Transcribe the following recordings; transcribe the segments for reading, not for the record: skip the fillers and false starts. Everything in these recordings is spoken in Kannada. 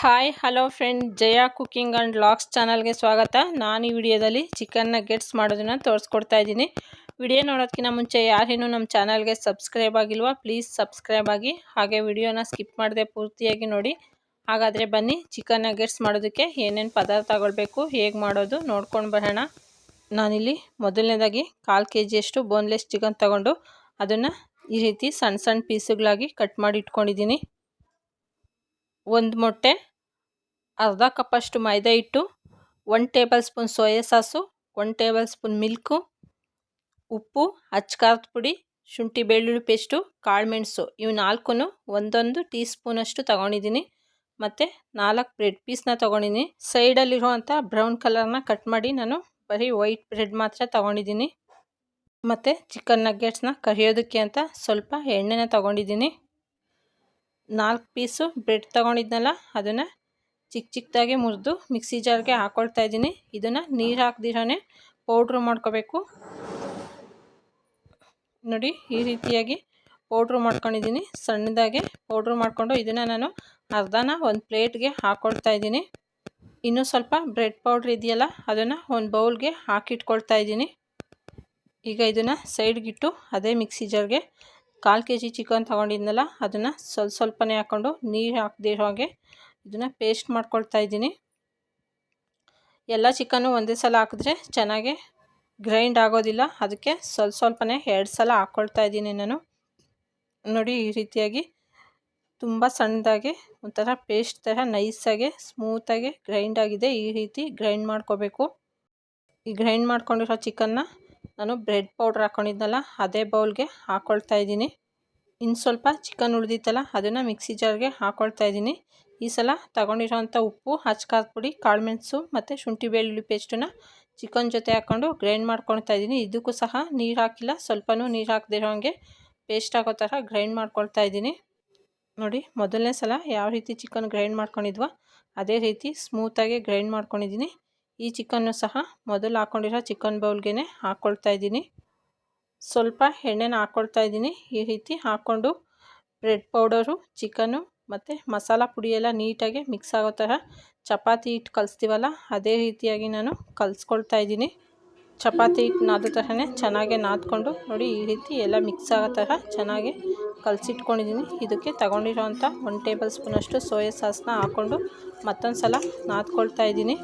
Hi hello friend, Jaya cooking and vlogs ಚಾನಲ್ಗೆ ಸ್ವಾಗತ. ನಾನು ಈ ವಿಡಿಯೋದಲ್ಲಿ ಚಿಕನ್ ನಗ್ಗೆಟ್ಸ್ ಮಾಡೋದನ್ನು ತೋರಿಸ್ಕೊಡ್ತಾ ಇದ್ದೀನಿ. ವಿಡಿಯೋ ನೋಡೋದಕ್ಕಿಂತ ಮುಂಚೆ ಯಾರೇನು ನಮ್ಮ ಚಾನಲ್ಗೆ ಸಬ್ಸ್ಕ್ರೈಬ್ ಆಗಿಲ್ವಾ, ಪ್ಲೀಸ್ ಸಬ್ಸ್ಕ್ರೈಬ್ ಆಗಿ. ಹಾಗೆ ವಿಡಿಯೋನ ಸ್ಕಿಪ್ ಮಾಡದೆ ಪೂರ್ತಿಯಾಗಿ ನೋಡಿ. ಹಾಗಾದರೆ ಬನ್ನಿ, ಚಿಕನ್ ನಗ್ಗೆಟ್ಸ್ ಮಾಡೋದಕ್ಕೆ ಏನೇನು ಪದಾರ್ಥ ತಗೊಳ್ಬೇಕು, ಹೇಗೆ ಮಾಡೋದು ನೋಡ್ಕೊಂಡು ಬರೋಣ. ನಾನಿಲ್ಲಿ ಮೊದಲನೇದಾಗಿ 1/4 kg ಬೋನ್ಲೆಸ್ ಚಿಕನ್ ತಗೊಂಡು ಅದನ್ನು ಈ ರೀತಿ ಸಣ್ಣ ಸಣ್ಣ ಪೀಸುಗಳಾಗಿ ಕಟ್ ಮಾಡಿ ಇಟ್ಕೊಂಡಿದ್ದೀನಿ. ಒಂದು ಮೊಟ್ಟೆ, ಅರ್ಧ ಕಪ್ಪಷ್ಟು ಮೈದಾ ಹಿಟ್ಟು, 1 table spoon soya sauce, 1 table spoon milk, ಉಪ್ಪು, ಅಚ್ಕಾರದ ಪುಡಿ, ಶುಂಠಿ ಬೆಳ್ಳುಳ್ಳಿ ಪೇಸ್ಟು, ಕಾಳುಮೆಣಸು, ಇವು 4 ಒಂದೊಂದು ಟೀ ಸ್ಪೂನಷ್ಟು ತೊಗೊಂಡಿದ್ದೀನಿ. ಮತ್ತು 4 ಬ್ರೆಡ್ ಪೀಸ್ನ ತೊಗೊಂಡಿದ್ದೀನಿ. ಸೈಡಲ್ಲಿರುವಂಥ ಬ್ರೌನ್ ಕಲರ್ನ ಕಟ್ ಮಾಡಿ ನಾನು ಬರೀ ವೈಟ್ ಬ್ರೆಡ್ ಮಾತ್ರ ತೊಗೊಂಡಿದ್ದೀನಿ. ಮತ್ತು ಚಿಕನ್ ನಗ್ಗೆಟ್ಸ್ನ ಕರಿಯೋದಕ್ಕೆ ಅಂತ ಸ್ವಲ್ಪ ಎಣ್ಣೆನ ತೊಗೊಂಡಿದ್ದೀನಿ. 4 ಪೀಸು ಬ್ರೆಡ್ ತೊಗೊಂಡಿದ್ನಲ್ಲ, ಅದನ್ನು ಚಿಕ್ಕದಾಗಿ ಮುರಿದು ಮಿಕ್ಸಿ ಜಾರ್ಗೆ ಹಾಕ್ಕೊಳ್ತಾ ಇದ್ದೀನಿ. ಇದನ್ನು ನೀರು ಹಾಕ್ದಿರೋನೆ ಪೌಡ್ರು ಮಾಡ್ಕೋಬೇಕು. ನೋಡಿ, ಈ ರೀತಿಯಾಗಿ ಪೌಡ್ರು ಮಾಡ್ಕೊಂಡಿದ್ದೀನಿ. ಸಣ್ಣದಾಗಿ ಪೌಡ್ರು ಮಾಡಿಕೊಂಡು ಇದನ್ನು ನಾನು ಅರ್ಧನ ಒಂದು ಪ್ಲೇಟ್ಗೆ ಹಾಕ್ಕೊಳ್ತಾ ಇದ್ದೀನಿ. ಇನ್ನೂ ಸ್ವಲ್ಪ ಬ್ರೆಡ್ ಪೌಡ್ರ್ ಇದೆಯಲ್ಲ, ಅದನ್ನು ಒಂದು ಬೌಲ್ಗೆ ಹಾಕಿಟ್ಕೊಳ್ತಾ ಇದ್ದೀನಿ. ಈಗ ಇದನ್ನು ಸೈಡ್ಗಿಟ್ಟು ಅದೇ ಮಿಕ್ಸಿ ಜಾರ್ಗೆ 1/4 kg ಚಿಕನ್ ತೊಗೊಂಡಿದ್ನಲ್ಲ, ಅದನ್ನು ಸ್ವಲ್ಪನೇ ಹಾಕ್ಕೊಂಡು ನೀರು ಹಾಕದಿರೋ ಹಾಗೆ ಇದನ್ನು ಪೇಸ್ಟ್ ಮಾಡ್ಕೊಳ್ತಾ ಇದ್ದೀನಿ. ಎಲ್ಲ ಚಿಕನ್ನು ಒಂದೇ ಸಲ ಹಾಕಿದ್ರೆ ಚೆನ್ನಾಗಿ ಗ್ರೈಂಡ್ ಆಗೋದಿಲ್ಲ, ಅದಕ್ಕೆ ಸ್ವಲ್ಪನೇ 2 ಸಲ ಹಾಕ್ಕೊಳ್ತಾ ಇದ್ದೀನಿ ನಾನು. ನೋಡಿ, ಈ ರೀತಿಯಾಗಿ ತುಂಬ ಸಣ್ಣದಾಗಿ ಒಂಥರ ಪೇಸ್ಟ್ ಥರ ನೈಸಾಗಿ ಸ್ಮೂತಾಗಿ ಗ್ರೈಂಡ್ ಆಗಿದೆ. ಈ ರೀತಿ ಗ್ರೈಂಡ್ ಮಾಡ್ಕೋಬೇಕು. ಈ ಗ್ರೈಂಡ್ ಮಾಡ್ಕೊಂಡಿರೋ ಚಿಕನ್ನ ನಾನು ಬ್ರೆಡ್ ಪೌಡ್ರ್ ಹಾಕ್ಕೊಂಡಿದ್ನಲ್ಲ, ಅದೇ ಬೌಲ್ಗೆ ಹಾಕ್ಕೊಳ್ತಾ ಇದ್ದೀನಿ. ಇನ್ನು ಸ್ವಲ್ಪ ಚಿಕನ್ ಉಳಿದಿತ್ತಲ್ಲ, ಅದನ್ನು ಮಿಕ್ಸಿ ಜಾರ್ಗೆ ಹಾಕ್ಕೊಳ್ತಾ ಇದ್ದೀನಿ. ಈ ಸಲ ತಗೊಂಡಿರೋಂಥ ಉಪ್ಪು, ಅಚ್ಕಾರದ ಪುಡಿ, ಕಾಳುಮೆಣಸು ಮತ್ತು ಶುಂಠಿ ಬೆಳ್ಳುಳ್ಳಿ ಪೇಸ್ಟನ್ನು ಚಿಕನ್ ಜೊತೆ ಹಾಕ್ಕೊಂಡು ಗ್ರೈಂಡ್ ಮಾಡ್ಕೊಳ್ತಾ ಇದ್ದೀನಿ. ಇದಕ್ಕೂ ಸಹ ನೀರು ಹಾಕಿಲ್ಲ, ಸ್ವಲ್ಪನೂ ನೀರು ಹಾಕದಿರೋ ಹಾಗೆ ಪೇಸ್ಟ್ ಆಗೋ ಥರ ಗ್ರೈಂಡ್ ಮಾಡ್ಕೊಳ್ತಾ ಇದ್ದೀನಿ. ನೋಡಿ, ಮೊದಲನೇ ಸಲ ಯಾವ ರೀತಿ ಚಿಕನ್ ಗ್ರೈಂಡ್ ಮಾಡ್ಕೊಂಡಿದ್ವೋ ಅದೇ ರೀತಿ ಸ್ಮೂತಾಗಿ ಗ್ರೈಂಡ್ ಮಾಡ್ಕೊಂಡಿದ್ದೀನಿ. ಈ ಚಿಕನ್ನು ಸಹ ಮೊದಲು ಹಾಕ್ಕೊಂಡಿರೋ ಚಿಕನ್ ಬೌಲ್ಗೆ ಹಾಕ್ಕೊಳ್ತಾ ಇದ್ದೀನಿ. ಸ್ವಲ್ಪ ಎಣ್ಣೆನ ಹಾಕ್ಕೊಳ್ತಾ ಇದ್ದೀನಿ. ಈ ರೀತಿ ಹಾಕ್ಕೊಂಡು ಬ್ರೆಡ್ ಪೌಡರು, ಚಿಕನ್ನು ಮತ್ತು ಮಸಾಲ ಪುಡಿಯೆಲ್ಲ ನೀಟಾಗಿ ಮಿಕ್ಸ್ ಆಗೋ ಥರ ಚಪಾತಿ ಹಿಟ್ಟು ಕಲಿಸ್ತೀವಲ್ಲ, ಅದೇ ರೀತಿಯಾಗಿ ನಾನು ಕಲಿಸ್ಕೊಳ್ತಾ ಇದ್ದೀನಿ. ಚಪಾತಿ ಹಿಟ್ಟು ನಾದೋ ಥರನೇ ಚೆನ್ನಾಗಿ ನಾದ್ಕೊಂಡು ನೋಡಿ, ಈ ರೀತಿ ಎಲ್ಲ ಮಿಕ್ಸ್ ಆಗೋ ಥರ ಚೆನ್ನಾಗಿ ಕಲಸಿಟ್ಕೊಂಡಿದ್ದೀನಿ. ಇದಕ್ಕೆ ತಗೊಂಡಿರೋಂಥ 1 ಟೇಬಲ್ ಸ್ಪೂನಷ್ಟು ಸೋಯಾ ಸಾಸನ್ನ ಹಾಕ್ಕೊಂಡು ಮತ್ತೊಂದು ಸಲ ನಾದ್ಕೊಳ್ತಾ ಇದ್ದೀನಿ.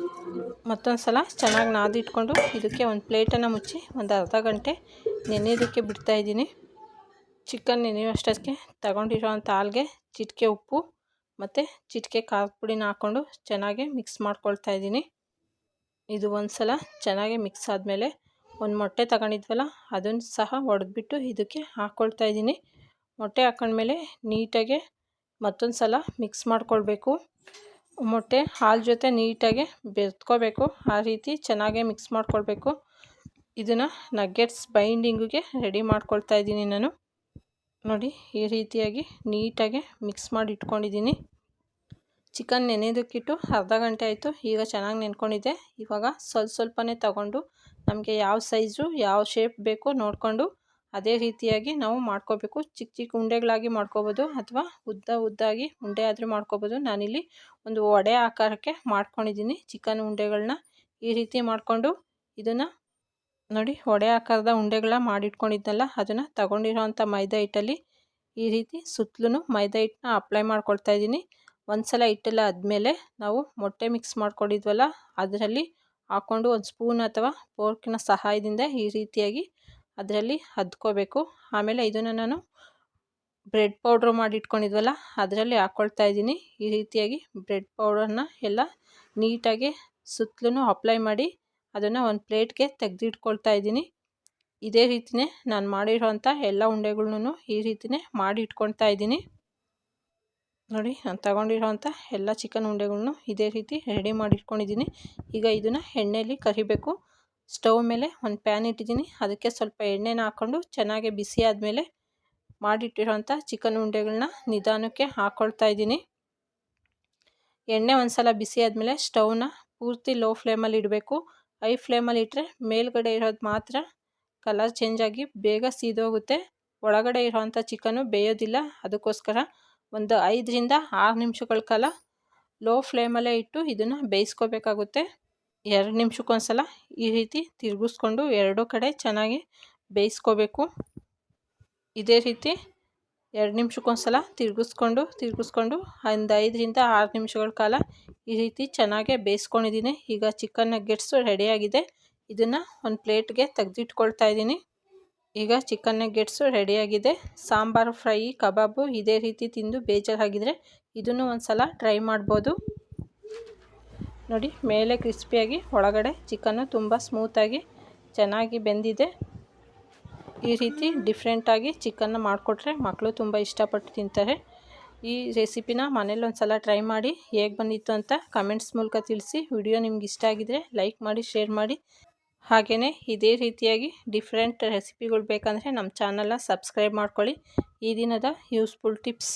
ಮತ್ತೊಂದು ಸಲ ಚೆನ್ನಾಗಿ ನಾದಿಟ್ಕೊಂಡು ಇದಕ್ಕೆ ಒಂದು ಪ್ಲೇಟನ್ನು ಮುಚ್ಚಿ ಒಂದು ಅರ್ಧ ಗಂಟೆ ನೆನೆಯೋದಕ್ಕೆ ಬಿಡ್ತಾಯಿದ್ದೀನಿ. ಚಿಕನ್ ನೆನೆಯುವಷ್ಟಕ್ಕೆ ತಗೊಂಡಿರೋಂಥ ಹಾಲಿಗೆ ಚಿಟಿಕೆ ಉಪ್ಪು ಮತ್ತು ಚಿಟಿಕೆ ಖಾರದ ಪುಡಿನ ಹಾಕ್ಕೊಂಡು ಚೆನ್ನಾಗಿ ಮಿಕ್ಸ್ ಮಾಡ್ಕೊಳ್ತಾ ಇದ್ದೀನಿ. ಇದು ಒಂದು ಸಲ ಚೆನ್ನಾಗಿ ಮಿಕ್ಸ್ ಆದಮೇಲೆ ಒಂದು ಮೊಟ್ಟೆ ತಗೊಂಡಿದ್ವಲ್ಲ, ಅದನ್ನು ಸಹ ಒಡೆದ್ಬಿಟ್ಟು ಇದಕ್ಕೆ ಹಾಕ್ಕೊಳ್ತಾ ಇದ್ದೀನಿ. ಮೊಟ್ಟೆ ಹಾಕ್ಕೊಂಡ್ಮೇಲೆ ನೀಟಾಗಿ ಮತ್ತೊಂದು ಸಲ ಮಿಕ್ಸ್ ಮಾಡ್ಕೊಳ್ಬೇಕು. ಮೊಟ್ಟೆ ಹಾಲು ಜೊತೆ ನೀಟಾಗಿ ಬೆರೆತ್ಕೋಬೇಕು. ಆ ರೀತಿ ಚೆನ್ನಾಗೇ ಮಿಕ್ಸ್ ಮಾಡ್ಕೊಳ್ಬೇಕು. ಇದನ್ನು ನಗ್ಗೆಟ್ಸ್ ಬೈಂಡಿಂಗಿಗೆ ರೆಡಿ ಮಾಡ್ಕೊಳ್ತಾ ಇದ್ದೀನಿ ನಾನು. ನೋಡಿ, ಈ ರೀತಿಯಾಗಿ ನೀಟಾಗಿ ಮಿಕ್ಸ್ ಮಾಡಿ ಇಟ್ಕೊಂಡಿದ್ದೀನಿ. ಚಿಕನ್ ನೆನೆಯೋದಕ್ಕಿಟ್ಟು ಅರ್ಧ ಗಂಟೆ ಆಯಿತು. ಈಗ ಚೆನ್ನಾಗಿ ನೆನ್ಕೊಂಡಿದ್ದೆ. ಇವಾಗ ಸ್ವಲ್ಪನೇ ತಗೊಂಡು ನಮಗೆ ಯಾವ ಸೈಜು ಯಾವ ಶೇಪ್ ಬೇಕೋ ನೋಡಿಕೊಂಡು ಅದೇ ರೀತಿಯಾಗಿ ನಾವು ಮಾಡ್ಕೋಬೇಕು. ಚಿಕ್ಕ ಉಂಡೆಗಳಾಗಿ ಮಾಡ್ಕೋಬೋದು ಅಥವಾ ಉದ್ದಾಗಿ ಉಂಡೆ ಆದರೂ ಮಾಡ್ಕೋಬೋದು. ನಾನಿಲ್ಲಿ ಒಂದು ವಡೆ ಆಕಾರಕ್ಕೆ ಮಾಡ್ಕೊಂಡಿದ್ದೀನಿ ಚಿಕನ್ ಉಂಡೆಗಳನ್ನ. ಈ ರೀತಿ ಮಾಡಿಕೊಂಡು ಇದನ್ನು ನೋಡಿ, ವಡೆ ಆಕಾರದ ಉಂಡೆಗಳ ಮಾಡಿಟ್ಕೊಂಡಿದ್ನಲ್ಲ, ಅದನ್ನು ತಗೊಂಡಿರೋಂಥ ಮೈದಾ ಹಿಟ್ಟಲ್ಲಿ ಈ ರೀತಿ ಸುತ್ತಲೂ ಮೈದಾ ಹಿಟ್ಟನ್ನ ಅಪ್ಲೈ ಮಾಡ್ಕೊಳ್ತಾ ಇದ್ದೀನಿ. ಒಂದು ಸಲ ಹಿಟ್ಟೆಲ್ಲ ಆದಮೇಲೆ ನಾವು ಮೊಟ್ಟೆ ಮಿಕ್ಸ್ ಮಾಡ್ಕೊಂಡಿದ್ವಲ್ಲ, ಅದರಲ್ಲಿ ಹಾಕ್ಕೊಂಡು ಒಂದು ಸ್ಪೂನ್ ಅಥವಾ ಫೋರ್ಕಿನ ಸಹಾಯದಿಂದ ಈ ರೀತಿಯಾಗಿ ಅದರಲ್ಲಿ ಅದ್ಕೋಬೇಕು. ಆಮೇಲೆ ಇದನ್ನು ನಾನು ಬ್ರೆಡ್ ಪೌಡ್ರು ಮಾಡಿಟ್ಕೊಂಡಿದ್ವಲ್ಲ, ಅದರಲ್ಲಿ ಹಾಕ್ಕೊಳ್ತಾ ಇದ್ದೀನಿ. ಈ ರೀತಿಯಾಗಿ ಬ್ರೆಡ್ ಪೌಡರ್ನ ಎಲ್ಲ ನೀಟಾಗಿ ಸುತ್ತಲೂ ಅಪ್ಲೈ ಮಾಡಿ ಅದನ್ನು ಒಂದು ಪ್ಲೇಟ್ಗೆ ತೆಗೆದಿಟ್ಕೊಳ್ತಾ ಇದ್ದೀನಿ. ಇದೇ ರೀತಿಯೇ ನಾನು ಮಾಡಿರೋಂಥ ಎಲ್ಲ ಉಂಡೆಗಳ್ನೂ ಈ ರೀತಿಯೇ ಮಾಡಿ ಇಟ್ಕೊಳ್ತಾ ಇದ್ದೀನಿ. ನೋಡಿ, ನಾನು ತಗೊಂಡಿರೋಂಥ ಎಲ್ಲ ಚಿಕನ್ ಉಂಡೆಗಳ್ನು ಇದೇ ರೀತಿ ರೆಡಿ ಮಾಡಿ ಇಟ್ಕೊಂಡಿದ್ದೀನಿ. ಈಗ ಇದನ್ನು ಎಣ್ಣೆಯಲ್ಲಿ ಕರಿಬೇಕು. ಸ್ಟವ್ ಮೇಲೆ ಒಂದು ಪ್ಯಾನ್ ಇಟ್ಟಿದ್ದೀನಿ. ಅದಕ್ಕೆ ಸ್ವಲ್ಪ ಎಣ್ಣೆನ ಹಾಕ್ಕೊಂಡು ಚೆನ್ನಾಗಿ ಬಿಸಿ ಆದಮೇಲೆ ಮಾಡಿಟ್ಟಿರೋಂಥ ಚಿಕನ್ ಉಂಡೆಗಳನ್ನ ನಿಧಾನಕ್ಕೆ ಹಾಕ್ಕೊಳ್ತಾ ಇದ್ದೀನಿ. ಎಣ್ಣೆ ಒಂದು ಸಲ ಬಿಸಿ ಆದಮೇಲೆ ಸ್ಟವ್ನ ಪೂರ್ತಿ ಲೋ ಫ್ಲೇಮಲ್ಲಿ ಇಡಬೇಕು. ಹೈ ಫ್ಲೇಮಲ್ಲಿ ಇಟ್ಟರೆ ಮೇಲ್ಗಡೆ ಇರೋದು ಮಾತ್ರ ಕಲರ್ ಚೇಂಜ್ ಆಗಿ ಬೇಗ ಸೀದೋಗುತ್ತೆ. ಒಳಗಡೆ ಇರೋವಂಥ ಚಿಕನ್ನು ಬೇಯೋದಿಲ್ಲ. ಅದಕ್ಕೋಸ್ಕರ ಒಂದು 5 ರಿಂದ 6 ನಿಮಿಷಗಳ ಕಾಲ ಲೋ ಫ್ಲೇಮಲ್ಲೇ ಇಟ್ಟು ಇದನ್ನು ಬೇಯಿಸ್ಕೋಬೇಕಾಗುತ್ತೆ. 2 ನಿಮಿಷಕ್ಕೊಂದ್ಸಲ ಈ ರೀತಿ ತಿರುಗಿಸ್ಕೊಂಡು ಎರಡೂ ಕಡೆ ಚೆನ್ನಾಗಿ ಬೇಯಿಸ್ಕೋಬೇಕು. ಇದೇ ರೀತಿ 2 ನಿಮಿಷಕ್ಕೊಂದ್ಸಲ ತಿರುಗಿಸ್ಕೊಂಡು ಒಂದು 5ರಿಂದ 6 ನಿಮಿಷಗಳ ಕಾಲ ಈ ರೀತಿ ಚೆನ್ನಾಗೇ ಬೇಯಿಸ್ಕೊಂಡಿದ್ದೀನಿ. ಈಗ ಚಿಕನ್ ನಗ್ಗೆಟ್ಸು ರೆಡಿಯಾಗಿದೆ. ಇದನ್ನು ಒಂದು ಪ್ಲೇಟ್ಗೆ ತೆಗೆದಿಟ್ಕೊಳ್ತಾ ಇದ್ದೀನಿ. ಈಗ ಚಿಕನ್ ನಗ್ಗೆಟ್ಸು ರೆಡಿಯಾಗಿದೆ. ಸಾಂಬಾರು, ಫ್ರೈ, ಕಬಾಬು ಇದೇ ರೀತಿ ತಿಂದು ಬೇಜಾರಾಗಿದ್ದರೆ ಇದನ್ನು ಒಂದು ಸಲ ಟ್ರೈ ಮಾಡ್ಬೋದು. ನೋಡಿ, ಮೇಲೆ ಕ್ರಿಸ್ಪಿಯಾಗಿ ಒಳಗಡೆ ಚಿಕನ್ನು ತುಂಬ ಸ್ಮೂತಾಗಿ ಚೆನ್ನಾಗಿ ಬೆಂದಿದೆ. ಈ ರೀತಿ ಡಿಫ್ರೆಂಟಾಗಿ ಚಿಕನ್ನ ಮಾಡಿಕೊಟ್ರೆ ಮಕ್ಕಳು ತುಂಬ ಇಷ್ಟಪಟ್ಟು ತಿಂತಾರೆ. ಈ ರೆಸಿಪಿನ ಮನೇಲಿ ಒಂದು ಸಲ ಟ್ರೈ ಮಾಡಿ ಹೇಗೆ ಬಂದಿತ್ತು ಅಂತ ಕಮೆಂಟ್ಸ್ ಮೂಲಕ ತಿಳಿಸಿ. ವಿಡಿಯೋ ನಿಮ್ಗೆ ಇಷ್ಟ ಆಗಿದರೆ ಲೈಕ್ ಮಾಡಿ, ಶೇರ್ ಮಾಡಿ. ಹಾಗೆಯೇ ಇದೇ ರೀತಿಯಾಗಿ ಡಿಫ್ರೆಂಟ್ ರೆಸಿಪಿಗಳು ಬೇಕಂದರೆ ನಮ್ಮ ಚಾನಲ್ನ ಸಬ್ಸ್ಕ್ರೈಬ್ ಮಾಡ್ಕೊಳ್ಳಿ. ಈ ದಿನದ ಯೂಸ್ಫುಲ್ ಟಿಪ್ಸ್: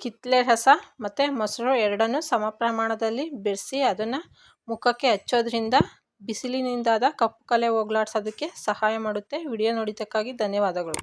ಕಿತ್ತಳೆ ರಸ ಮತ್ತು ಮೊಸರು ಎರಡನ್ನೂ ಸಮ ಪ್ರಮಾಣದಲ್ಲಿ ಬೆರೆಸಿ ಅದನ್ನು ಮುಖಕ್ಕೆ ಹಚ್ಚೋದ್ರಿಂದ ಬಿಸಿಲಿನಿಂದಾದ ಕಪ್ಪು ಕಲೆ ಹೋಗಲಾಡಿಸೋದಕ್ಕೆ ಸಹಾಯ ಮಾಡುತ್ತೆ. ವಿಡಿಯೋ ನೋಡಿದ್ದಕ್ಕಾಗಿ ಧನ್ಯವಾದಗಳು.